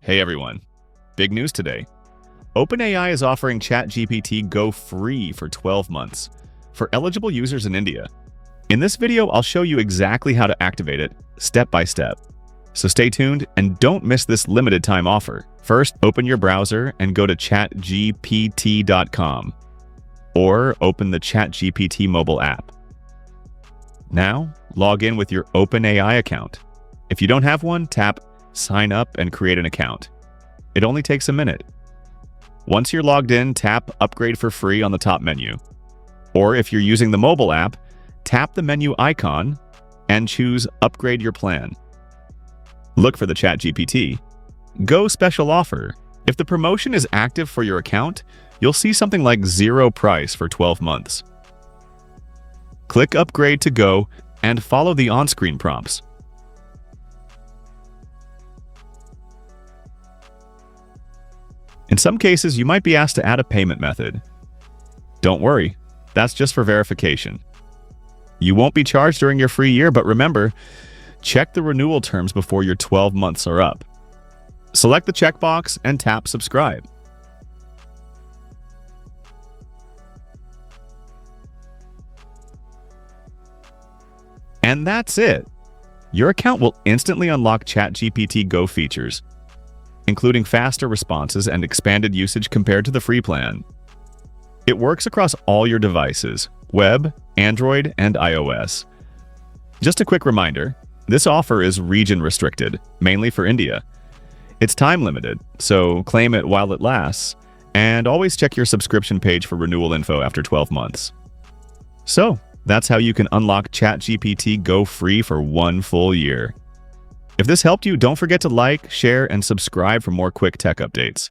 Hey everyone, big news today. OpenAI is offering ChatGPT Go free for 12 months for eligible users in India. In this video, I'll show you exactly how to activate it step by step. So stay tuned and don't miss this limited time offer. First, open your browser and go to chatgpt.com or open the ChatGPT mobile app. Now, log in with your OpenAI account. If you don't have one, tap Sign Up and create an account. It only takes a minute. Once you're logged in, tap Upgrade for free on the top menu. Or if you're using the mobile app, tap the menu icon and choose Upgrade Your Plan. Look for the ChatGPT Go special offer. If the promotion is active for your account, you'll see something like zero price for 12 months. Click Upgrade to Go and follow the on-screen prompts. In some cases, you might be asked to add a payment method. Don't worry, that's just for verification. You won't be charged during your free year, but remember, check the renewal terms before your 12 months are up. Select the checkbox and tap Subscribe. And that's it. Your account will instantly unlock ChatGPT Go features, including faster responses and expanded usage compared to the free plan. It works across all your devices, web, Android, and iOS. Just a quick reminder, this offer is region restricted, mainly for India. It's time limited, so claim it while it lasts, and always check your subscription page for renewal info after 12 months. So, that's how you can unlock ChatGPT Go free for 1 full year. If this helped you, don't forget to like, share, and subscribe for more quick tech updates.